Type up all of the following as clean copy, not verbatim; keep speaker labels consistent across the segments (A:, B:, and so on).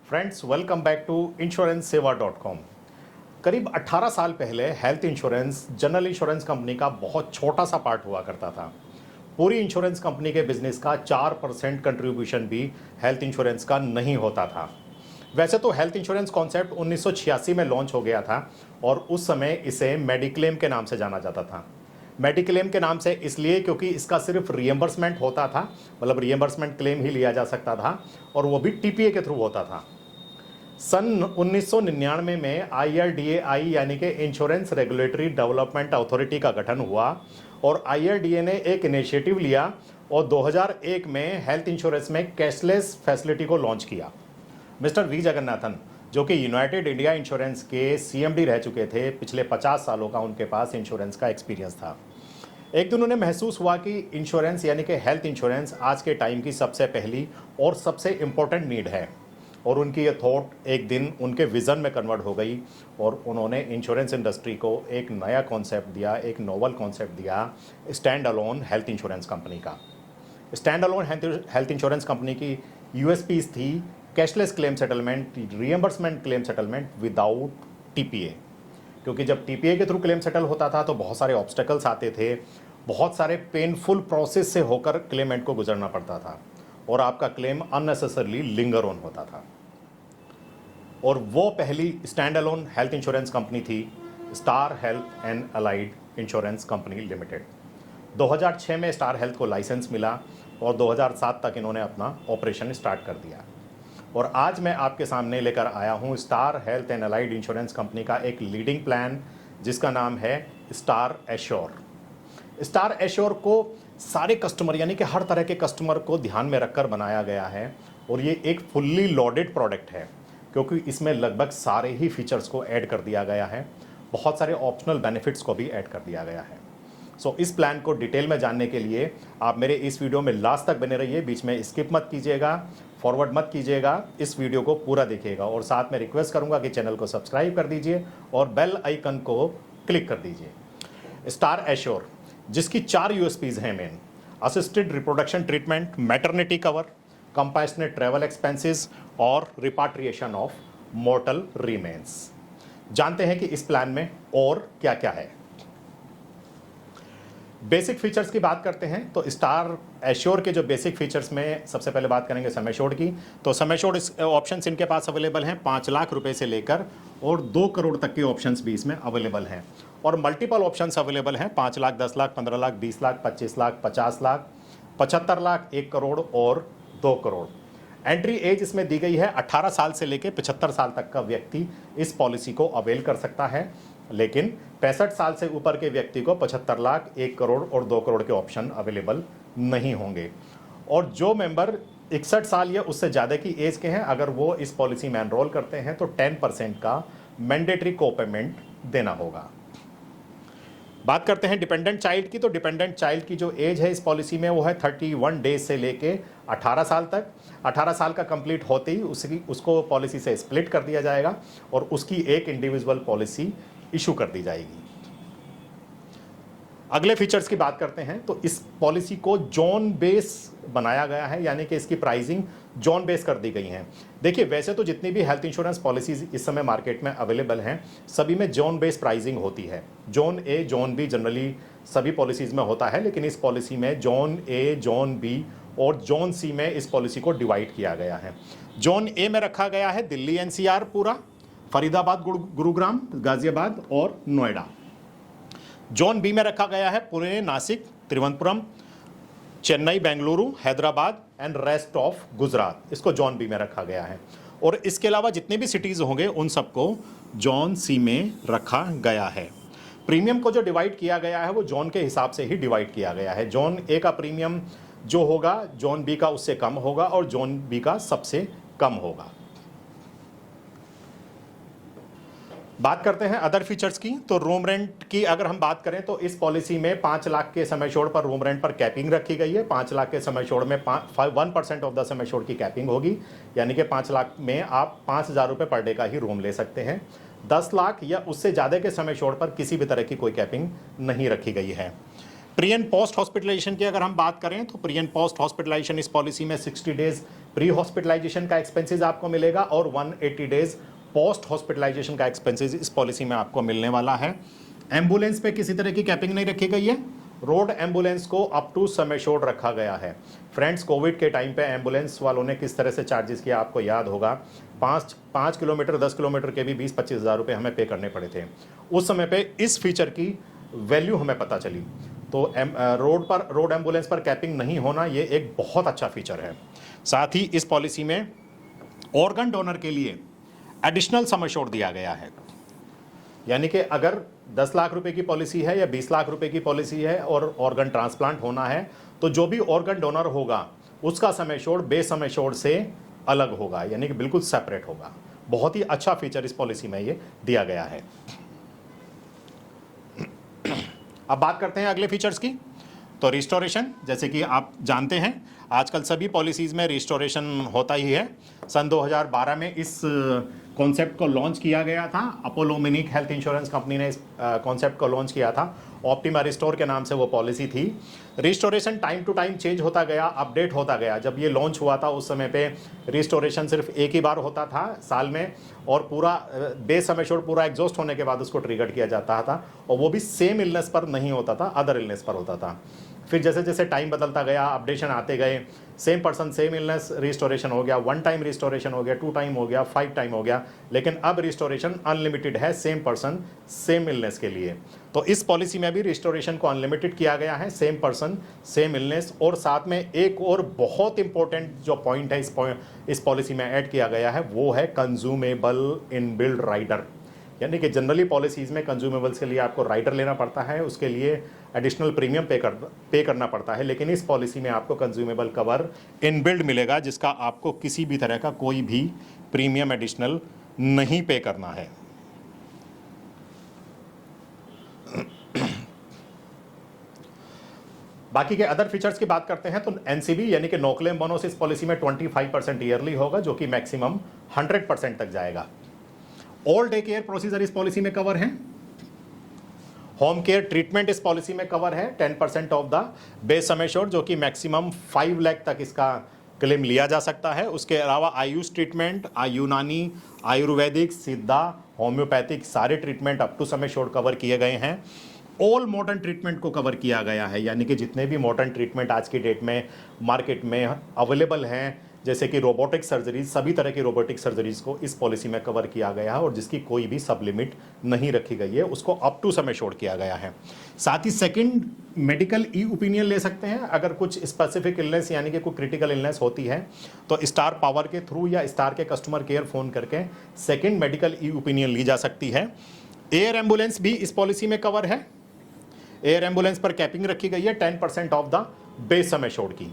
A: Friends, welcome back to insurancesewa.com। करीब 18 साल पहले health insurance general insurance company का बहुत छोटा सा पार्ट हुआ करता था। पूरी इंश्योरेंस कंपनी के बिजनेस का 4% कंट्रीब्यूशन भी हेल्थ इंश्योरेंस का नहीं होता था। वैसे तो हेल्थ इंश्योरेंस कॉन्सेप्ट 1986 में लॉन्च हो गया था और उस समय इसे मेडिक्लेम के नाम से जाना जाता था। मेडिक्लेम के नाम से इसलिए क्योंकि इसका सिर्फ रिएम्बर्समेंट होता था, मतलब रिएम्बर्समेंट क्लेम ही लिया जा सकता था और वो भी टीपीए के थ्रू होता था। सन 1999 में IRDAI यानी कि इंश्योरेंस रेगुलेटरी डेवलपमेंट अथॉरिटी का गठन हुआ और IRDA ने एक इनिशिएटिव लिया और 2001 में हेल्थ इंश्योरेंस में कैशलेस फैसिलिटी को लॉन्च किया। मिस्टर वी जगन्नाथन, जो कि यूनाइटेड इंडिया इंश्योरेंस के CMD रह चुके थे, पिछले 50 सालों का उनके पास इंश्योरेंस का एक्सपीरियंस था। एक दिन उन्हें महसूस हुआ कि इंश्योरेंस यानी कि हेल्थ इंश्योरेंस आज के टाइम की सबसे पहली और सबसे इम्पोर्टेंट नीड है और उनकी ये थॉट एक दिन उनके विज़न में कन्वर्ट हो गई और उन्होंने इंश्योरेंस इंडस्ट्री को एक नया कॉन्सेप्ट दिया, एक नोवल कॉन्सेप्ट दिया, standalone health insurance company का। Standalone health insurance company की USPs थी cashless claim settlement, reimbursement claim settlement without TPA. क्योंकि जब टीपीए के थ्रू क्लेम सेटल होता था तो बहुत सारे ऑब्स्टेकल्स आते थे, बहुत सारे पेनफुल प्रोसेस से होकर क्लेमेंट को गुजरना पड़ता था और आपका क्लेम अननेसेसरली लिंगर ऑन होता था। और वो पहली standalone health insurance company थी Star Health and Allied Insurance Company Limited. 2006 में स्टार हेल्थ को लाइसेंस मिला और 2007 तक इन्होंने अपना ऑपरेशन स्टार्ट कर दिया। और आज मैं आपके सामने लेकर आया हूँ star Health and Allied Insurance company का एक लीडिंग प्लान जिसका नाम है स्टार एश्योर। स्टार एश्योर को सारे कस्टमर यानी कि हर तरह के कस्टमर को ध्यान में रखकर बनाया गया है और ये एक फुल्ली लोडेड प्रोडक्ट है क्योंकि इसमें लगभग सारे ही फीचर्स को ऐड कर दिया गया है, बहुत सारे ऑप्शनल बेनिफिट्स को भी ऐड कर दिया गया है। सो इस प्लान को डिटेल में जानने के लिए आप मेरे इस वीडियो में लास्ट तक बने रहिए, बीच में स्किप मत कीजिएगा, फॉरवर्ड मत कीजिएगा, इस वीडियो को पूरा देखिएगा और साथ में रिक्वेस्ट करूंगा कि चैनल को सब्सक्राइब कर दीजिए और बेल आइकन को क्लिक कर दीजिए। स्टार एश्योर जिसकी 4 USPs हैं main: assisted reproduction treatment, maternity cover, compassionate travel expenses और रिपाट्रिएशन ऑफ मॉर्टल रिमेन्स। जानते हैं कि इस प्लान में और क्या क्या है। बेसिक फीचर्स की बात करते हैं तो स्टार एश्योर के जो बेसिक फीचर्स में सबसे पहले बात करेंगे सम एश्योर्ड की। तो सम एश्योर्ड ऑप्शंस इनके पास अवेलेबल हैं 5 लाख रुपए से लेकर और 2 करोड़ तक के ऑप्शंस भी इसमें अवेलेबल हैं और मल्टीपल ऑप्शंस अवेलेबल हैं 5 लाख, 10 लाख, 15 लाख, 20 लाख, 25 लाख, 50 लाख, 75 लाख, 1 करोड़ और 2 करोड़। एंट्री एज इसमें दी गई है 18 साल से लेकर 75 साल तक का व्यक्ति इस पॉलिसी को अवेल कर सकता है, लेकिन 65 साल से ऊपर के व्यक्ति को 75 लाख, 1 करोड़ और 2 करोड़ के ऑप्शन अवेलेबल नहीं होंगे। और जो मेंबर 61 साल या उससे ज़्यादा की एज के हैं, अगर वो इस पॉलिसी में एनरोल करते हैं तो 10% का मैंडेटरी कोपेमेंट देना होगा। बात करते हैं डिपेंडेंट चाइल्ड की। तो डिपेंडेंट चाइल्ड की जो एज है इस पॉलिसी में वो है 31 डेज से लेके 18 साल तक। 18 साल का कंप्लीट होते ही उसको पॉलिसी से स्प्लिट कर दिया जाएगा और उसकी एक इंडिविजुअल पॉलिसी इशू कर दी जाएगी। अगले फीचर्स की बात करते हैं तो इस पॉलिसी को जोन बेस बनाया गया है, यानी कि इसकी प्राइसिंग जोन बेस कर दी गई है। देखिए, वैसे तो जितनी भी हेल्थ इंश्योरेंस पॉलिसीज इस समय मार्केट में अवेलेबल हैं सभी में जोन बेस प्राइसिंग होती है। Zone A, zone be generally सभी पॉलिसीज में होता है, लेकिन इस पॉलिसी में जोन ए, जोन बी और जोन सी में इस पॉलिसी को डिवाइड किया गया है। जोन ए में रखा गया है दिल्ली NCR पूरा, फरीदाबाद, गुरुग्राम, गाजियाबाद और नोएडा। जोन बी में रखा गया है Pune, Nashik, Thiruvananthapuram, Chennai, Bengaluru, Hyderabad and rest of Gujarat. इसको जोन बी में रखा गया है और इसके अलावा जितने भी सिटीज़ होंगे उन सबको जोन सी में रखा गया है। प्रीमियम को जो डिवाइड किया गया है वो जोन के हिसाब से ही डिवाइड किया गया है। जोन ए का प्रीमियम जो होगा जोन बी का उससे कम होगा और जोन बी का सबसे कम होगा। बात करते हैं अदर फीचर्स की। तो रूम रेंट की अगर हम बात करें तो इस पॉलिसी में 5 लाख के सम एश्योर्ड पर रूम रेंट पर कैपिंग रखी गई है। 5 लाख के सम एश्योर्ड में 1% ऑफ द सम एश्योर्ड की कैपिंग होगी, यानी कि 5 लाख में आप 5,000 रुपये पर डे का ही रूम ले सकते हैं। 10 लाख या उससे ज़्यादा के सम एश्योर्ड पर किसी भी तरह की कोई कैपिंग नहीं रखी गई है। प्री एंड पोस्ट हॉस्पिटलाइजेशन की अगर हम बात करें तो प्री एंड पोस्ट हॉस्पिटलाइजेशन इस पॉलिसी में 60 डेज प्री हॉस्पिटलाइजेशन का एक्सपेंसेस आपको मिलेगा और 180 डेज पोस्ट हॉस्पिटलाइजेशन का एक्सपेंसेस इस पॉलिसी में आपको मिलने वाला है। एम्बुलेंस पे किसी तरह की कैपिंग नहीं रखी गई है। रोड एम्बुलेंस को अप टू सम एश्योर्ड रखा गया है। फ्रेंड्स, कोविड के टाइम पे एम्बुलेंस वालों ने किस तरह से चार्जेस किया आपको याद होगा। 5 किलोमीटर 10 किलोमीटर के भी 20-25 हज़ार रुपये हमें पे करने पड़े थे। उस समय पे इस फीचर की वैल्यू हमें पता चली। तो रोड एम्बुलेंस पर कैपिंग नहीं होना ये एक बहुत अच्छा फीचर है। साथ ही इस पॉलिसी में ऑर्गन डोनर के लिए एडिशनल सम एश्योर्ड दिया गया है। यानी कि अगर 10 लाख रुपए की पॉलिसी है या 20 लाख रुपए की पॉलिसी है और ऑर्गन ट्रांसप्लांट होना है, तो जो भी ऑर्गन डोनर होगा उसका sum assured base sum assured से अलग होगा, यानी कि बिल्कुल सेपरेट होगा। बहुत ही अच्छा फीचर इस पॉलिसी में ये दिया गया है। अब बात करते हैं अगले फीचर्स की। तो रिस्टोरेशन, जैसे कि आप जानते हैं आजकल सभी पॉलिसीज़ में रिस्टोरेशन होता ही है। सन 2012 में इस कॉन्सेप्ट को लॉन्च किया गया था। अपोलो मिनिक हेल्थ इंश्योरेंस कंपनी ने इस कॉन्सेप्ट को लॉन्च किया था। ऑप्टिमा रिस्टोर के नाम से वो पॉलिसी थी। Restoration time to time change होता गया, अपडेट होता गया। जब ये लॉन्च हुआ था उस समय पे रिस्टोरेशन सिर्फ एक ही बार होता था साल में, और पूरा बेस सम एश्योर्ड पूरा एग्जॉस्ट होने के बाद उसको ट्रिगर किया जाता था, और वो भी सेम इलनेस पर नहीं होता था, अदर इलनेस पर होता था। फिर जैसे जैसे टाइम बदलता गया, अपडेशन आते गए, same person same illness restoration हो गया, 1 टाइम रिस्टोरेशन हो गया, 2 टाइम हो गया, 5 टाइम हो गया, लेकिन अब रिस्टोरेशन अनलिमिटेड है सेम पर्सन सेम इलनेस के लिए। तो इस पॉलिसी में भी रिस्टोरेशन को अनलिमिटेड किया गया है, सेम पर्सन सेम इलनेस। और साथ में एक और बहुत इंपॉर्टेंट जो पॉइंट है इस पॉलिसी में ऐड किया गया है, वो है कंज्यूमेबल इनबिल्ड राइडर। यानी कि जनरली पॉलिसीज़ में कंज्यूमेबल्स के लिए आपको राइडर लेना पड़ता है, उसके लिए एडिशनल प्रीमियम पे करना पड़ता है, लेकिन इस पॉलिसी में आपको कंज्यूमेबल कवर इनबिल्ड मिलेगा, जिसका आपको किसी भी तरह का कोई भी प्रीमियम एडिशनल नहीं पे करना है। बाकी के अदर फीचर्स की बात करते हैं तो एनसीबी यानी कि नो क्लेम बोनस इस पॉलिसी में 25% ईयरली होगा, जो कि मैक्सिमम 100% तक जाएगा। ऑल डे केयर प्रोसीजर इस पॉलिसी में कवर है। होम केयर ट्रीटमेंट इस पॉलिसी में कवर है 10% of the base sum assured, जो कि मैक्सिमम 5 लाख तक इसका क्लेम लिया जा सकता है। उसके अलावा आयुष ट्रीटमेंट, यूनानी, आयुर्वेदिक, सिद्धा, होम्योपैथिक सारे treatment up to sum assured cover किए गए हैं। ऑल मॉडर्न ट्रीटमेंट को कवर किया गया है, यानी कि जितने भी मॉडर्न ट्रीटमेंट आज की डेट में मार्केट में अवेलेबल हैं, जैसे कि रोबोटिक सर्जरीज, सभी तरह की रोबोटिक सर्जरीज को इस पॉलिसी में कवर किया गया है, और जिसकी कोई भी सब लिमिट नहीं रखी गई है, उसको अप टू सम एश्योर्ड किया गया है। साथ ही सेकंड मेडिकल ई ओपिनियन ले सकते हैं। अगर कुछ स्पेसिफिक इलनेस यानी कि कोई क्रिटिकल इलनेस होती है तो स्टार पावर के थ्रू या स्टार के कस्टमर केयर फ़ोन करके सेकेंड मेडिकल ई ओपिनियन ली जा सकती है। एयर एम्बुलेंस भी इस पॉलिसी में कवर है। एयर एम्बुलेंस पर कैपिंग रखी गई है 10% of the base sum assured की।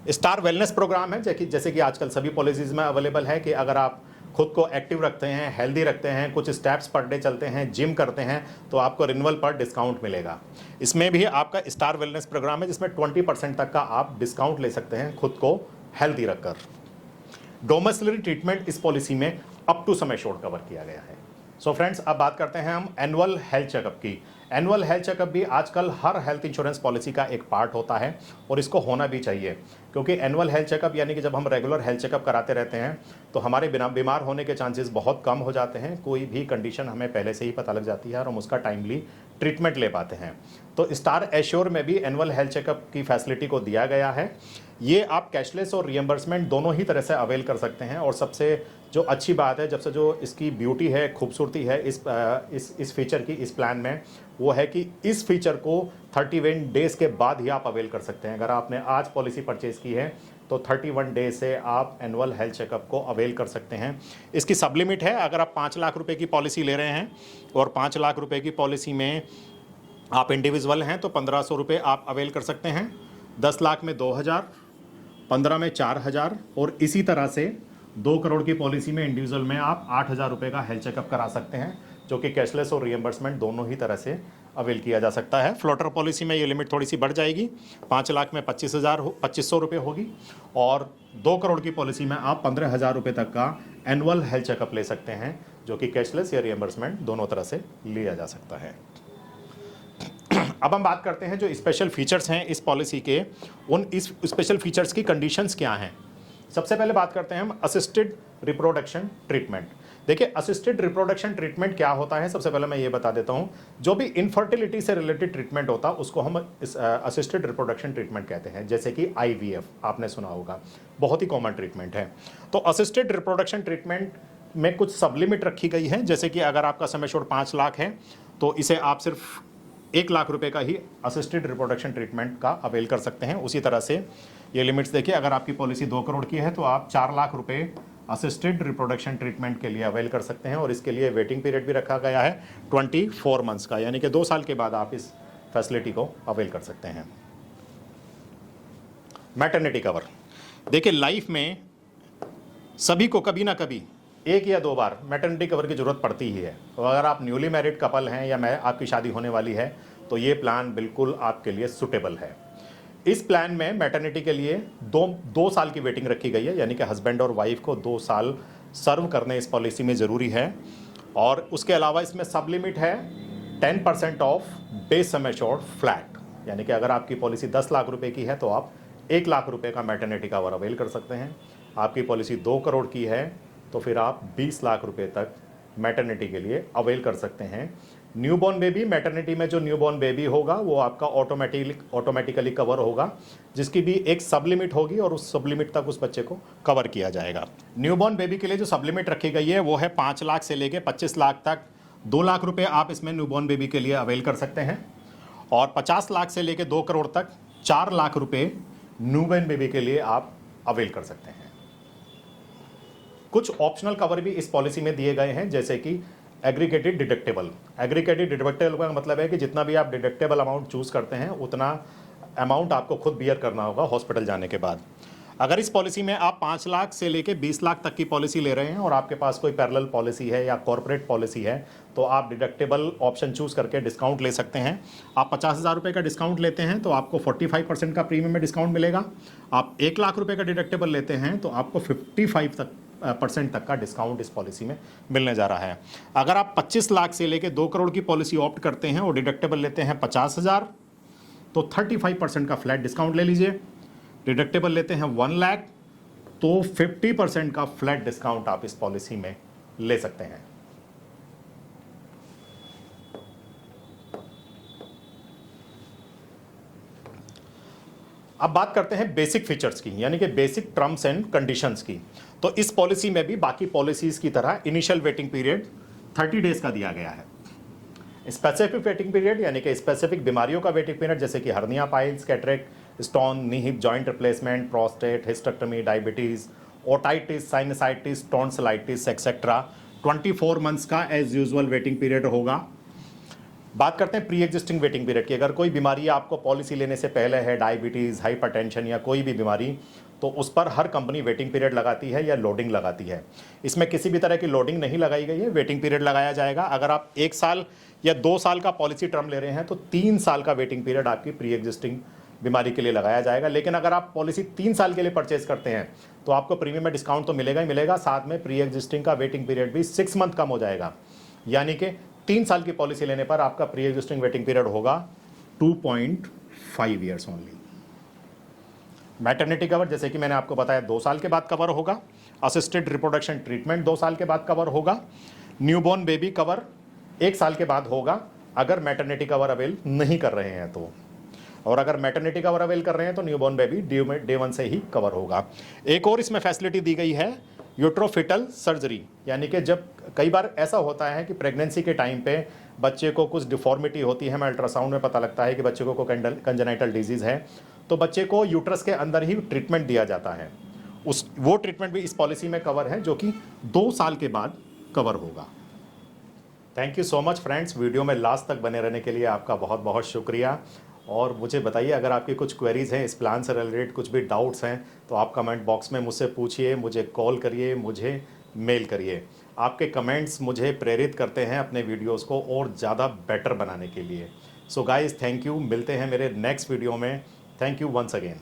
A: स्टार वेलनेस प्रोग्राम है, जैसे कि आजकल सभी पॉलिसीज़ में अवेलेबल है कि अगर आप खुद को एक्टिव रखते हैं, हेल्दी रखते हैं, कुछ स्टेप्स पर डे चलते हैं, जिम करते हैं, तो आपको रिन्यूअल पर डिस्काउंट मिलेगा। इसमें भी आपका स्टार वेलनेस प्रोग्राम है, जिसमें 20% तक का आप डिस्काउंट ले सकते हैं खुद को हेल्दी रखकर। डोमेसिलरी ट्रीटमेंट इस पॉलिसी में up to sum assured cover किया गया है। सो फ्रेंड्स, अब बात करते हैं हम एनुअल हेल्थ चेकअप की। एनुअल हेल्थ चेकअप भी आजकल हर हेल्थ इंश्योरेंस पॉलिसी का एक पार्ट होता है, और इसको होना भी चाहिए, क्योंकि एनुअल हेल्थ चेकअप यानी कि जब हम रेगुलर हेल्थ चेकअप कराते रहते हैं तो हमारे बिना बीमार होने के चांसेस बहुत कम हो जाते हैं। कोई भी कंडीशन हमें पहले से ही पता लग जाती है और हम उसका टाइमली ट्रीटमेंट ले पाते हैं। तो स्टार एश्योर में भी एनुअल हेल्थ चेकअप की फैसिलिटी को दिया गया है। ये आप कैशलेस और रियम्बर्समेंट दोनों ही तरह से अवेल कर सकते हैं। और सबसे जो अच्छी बात है, जब से जो इसकी ब्यूटी है, खूबसूरती है इस फीचर की, इस प्लान में, वो है कि इस फीचर को 31 डेज के बाद ही आप अवेल कर सकते हैं। अगर आपने आज पॉलिसी परचेज की है तो 31 डेज से आप एनुअल हेल्थ चेकअप को अवेल कर सकते हैं। इसकी सब लिमिट है। अगर आप 5 लाख रुपए की पॉलिसी ले रहे हैं और 5 लाख रुपए की पॉलिसी में आप इंडिविजुअल हैं तो 1500 रुपये आप अवेल कर सकते हैं। 10 लाख में 2000, 15 में 4000, और इसी तरह से 2 करोड़ की पॉलिसी में इंडिविजुअल में आप 8000 रुपये का हेल्थ चेकअप करा सकते हैं, जो कि कैशलेस और रियम्बर्समेंट दोनों ही तरह से अवेल किया जा सकता है। फ्लोटर पॉलिसी में ये लिमिट थोड़ी सी बढ़ जाएगी, 5 लाख में 2500 रुपये होगी, और 2 करोड़ की पॉलिसी में आप 15,000 रुपये तक का एनुअल हेल्थ चेकअप ले सकते हैं, जो कि कैशलेस या रियम्बर्समेंट दोनों तरह से लिया जा सकता है। अब हम बात करते हैं जो स्पेशल फीचर्स हैं इस पॉलिसी के, उन इस स्पेशल फीचर्स की कंडीशंस क्या हैं। सबसे पहले बात करते हैं हम असिस्टेड रिप्रोडक्शन ट्रीटमेंट। देखिए, असिस्टेड रिप्रोडक्शन ट्रीटमेंट क्या होता है, सबसे पहले मैं ये बता देता हूं। जो भी इनफर्टिलिटी से रिलेटेड ट्रीटमेंट होता है उसको हम असिस्टेड रिप्रोडक्शन ट्रीटमेंट कहते हैं। जैसे कि आईवीएफ आपने सुना होगा, बहुत ही कॉमन ट्रीटमेंट है। तो असिस्टेड रिप्रोडक्शन ट्रीटमेंट में कुछ सब लिमिट रखी गई है। जैसे कि अगर आपका सम एश्योर्ड 5 लाख है तो इसे आप सिर्फ 1 लाख रुपए का ही असिस्टेड रिप्रोडक्शन ट्रीटमेंट का अवेल कर सकते हैं। उसी तरह से ये लिमिट्स देखिए, अगर आपकी पॉलिसी 2 करोड़ की है तो आप 4 लाख रुपए असिस्टेड रिप्रोडक्शन ट्रीटमेंट के लिए अवेल कर सकते हैं। और इसके लिए वेटिंग पीरियड भी रखा गया है 24 मंथ्स का, यानी कि 2 साल के बाद आप इस फैसिलिटी को अवेल कर सकते हैं। मैटरनिटी कवर, देखिए लाइफ में सभी को कभी ना कभी 1 या 2 बार मैटरनिटी कवर की जरूरत पड़ती ही है। और अगर आप न्यूली मैरिड कपल हैं या मैं आपकी शादी होने वाली है तो ये प्लान बिल्कुल आपके लिए सुटेबल है। इस प्लान में मैटरनिटी के लिए 2 साल की वेटिंग रखी गई है, यानी कि हस्बैंड और वाइफ को 2 साल सर्व करने इस पॉलिसी में ज़रूरी है। और उसके अलावा इसमें सब लिमिट है 10% of base sum assured flat, यानी कि अगर आपकी पॉलिसी 10 लाख रुपए की है तो आप 1 लाख रुपए का मैटरनिटी कवर अवेल कर सकते हैं। आपकी पॉलिसी 2 करोड़ की है तो फिर आप 20 लाख रुपए तक मैटरनिटी के लिए अवेल कर सकते हैं। न्यूबॉर्न बेबी, मैटरनिटी में जो न्यूबॉर्न बेबी होगा वो आपका ऑटोमेटिकली कवर होगा, जिसकी भी एक सब लिमिट होगी और उस सब लिमिट तक उस बच्चे को कवर किया जाएगा। न्यूबॉर्न बेबी के लिए जो सब लिमिट रखी गई है वो है 5 लाख से लेके 25 लाख तक। 2 लाख रुपए आप इसमें न्यूबॉर्न बेबी के लिए अवेल कर सकते हैं। और 50 लाख से लेके 2 करोड़ तक 4 लाख रुपए न्यूबॉर्न बेबी के लिए आप अवेल कर सकते हैं। कुछ ऑप्शनल कवर भी इस पॉलिसी में दिए गए हैं, जैसे कि एग्रीगेटेड डिडक्टेबल। एग्रीगेटेड डिडक्टेबल का मतलब है कि जितना भी आप डिडक्टेबल अमाउंट चूज करते हैं उतना अमाउंट आपको खुद बियर करना होगा हॉस्पिटल जाने के बाद। अगर इस पॉलिसी में आप 5 लाख से लेके 20 लाख तक की पॉलिसी ले रहे हैं और आपके पास कोई पैरेलल पॉलिसी है या कॉर्पोरेट पॉलिसी है तो आप डिडक्टेबल ऑप्शन चूज करके डिस्काउंट ले सकते हैं। आप 50,000 रुपये का डिस्काउंट लेते हैं तो आपको 45% का प्रीमियम में डिस्काउंट मिलेगा। आप 1 लाख रुपये का डिडक्टेबल लेते हैं तो आपको 55% तक का डिस्काउंट इस पॉलिसी में मिलने जा रहा है। अगर आप 25 लाख से लेके 2 करोड़ की पॉलिसी ऑप्ट करते हैं और डिडक्टेबल लेते हैं 50,000 तो 35% का फ्लैट डिस्काउंट ले लीजिए। डिडक्टेबल लेते हैं 1 लाख तो 50% का फ्लैट डिस्काउंट आप इस पॉलिसी में ले सकते हैं। अब बात करते हैं बेसिक फीचर्स की, यानी कि बेसिक टर्म्स एंड कंडीशंस की। तो इस पॉलिसी में भी बाकी पॉलिसीज की तरह इनिशियल वेटिंग पीरियड 30 डेज का दिया गया है। स्पेसिफिक वेटिंग पीरियड, यानी कि स्पेसिफिक बीमारियों का वेटिंग पीरियड, जैसे कि hernia, piles, cataract, stone, knee hip joint replacement, prostate, hysterectomy, diabetes, otitis, sinusitis, tonsillitis etcetera, 24 months का एज यूजुअल वेटिंग पीरियड होगा। बात करते हैं प्री एग्जिस्टिंग वेटिंग पीरियड की। अगर कोई बीमारी आपको पॉलिसी लेने से पहले है, डायबिटीज़, हाइपरटेंशन या कोई भी बीमारी, तो उस पर हर कंपनी वेटिंग पीरियड लगाती है या लोडिंग लगाती है। इसमें किसी भी तरह की लोडिंग नहीं लगाई गई है, वेटिंग पीरियड लगाया जाएगा। अगर आप 1 साल या 2 साल का पॉलिसी टर्म ले रहे हैं तो 3 साल का वेटिंग पीरियड आपकी प्री एग्जिस्टिंग बीमारी के लिए लगाया जाएगा। लेकिन अगर आप पॉलिसी 3 साल के लिए परचेज करते हैं तो आपको प्रीमियम में डिस्काउंट तो मिलेगा ही मिलेगा, साथ में प्री एग्जिस्टिंग का वेटिंग पीरियड भी 6 मंथ कम हो जाएगा। यानी कि 3 साल की पॉलिसी लेने पर आपका प्री एग्जिस्टिंग वेटिंग पीरियड होगा 2.5 ईयर्स ओनली। मैटरनिटी कवर, जैसे कि मैंने आपको बताया, 2 साल के बाद कवर होगा। असिस्टेड रिप्रोडक्शन ट्रीटमेंट 2 साल के बाद कवर होगा। न्यूबॉर्न बेबी कवर 1 साल के बाद होगा अगर मैटरनिटी कवर अवेल नहीं कर रहे हैं तो। और अगर मैटरनिटी कवर अवेल कर रहे हैं तो न्यूबॉर्न बेबी डे 1 से ही कवर होगा। एक और इसमें फैसिलिटी दी गई है, यूट्रोफिटल सर्जरी, यानी कि जब कई बार ऐसा होता है कि प्रेगनेंसी के टाइम पे बच्चे को कुछ डिफॉर्मिटी होती है, हमें अल्ट्रासाउंड में पता लगता है कि बच्चे को कंजेनाइटल डिजीज़ है, तो बच्चे को यूट्रस के अंदर ही ट्रीटमेंट दिया जाता है। वो ट्रीटमेंट भी इस पॉलिसी में कवर है, जो कि 2 साल के बाद कवर होगा। Thank you so much friends, video में लास्ट तक बने रहने के लिए आपका बहुत बहुत शुक्रिया। और मुझे बताइए, अगर आपकी कुछ क्वेरीज़ हैं इस प्लान से रिलेटेड, कुछ भी डाउट्स हैं, तो आप कमेंट बॉक्स में मुझसे पूछिए, मुझे कॉल करिए, मुझे मेल करिए। आपके कमेंट्स मुझे प्रेरित करते हैं अपने वीडियोस को और ज़्यादा बेटर बनाने के लिए। So guys, thank you. मिलते हैं मेरे नेक्स्ट वीडियो में। Thank you once again.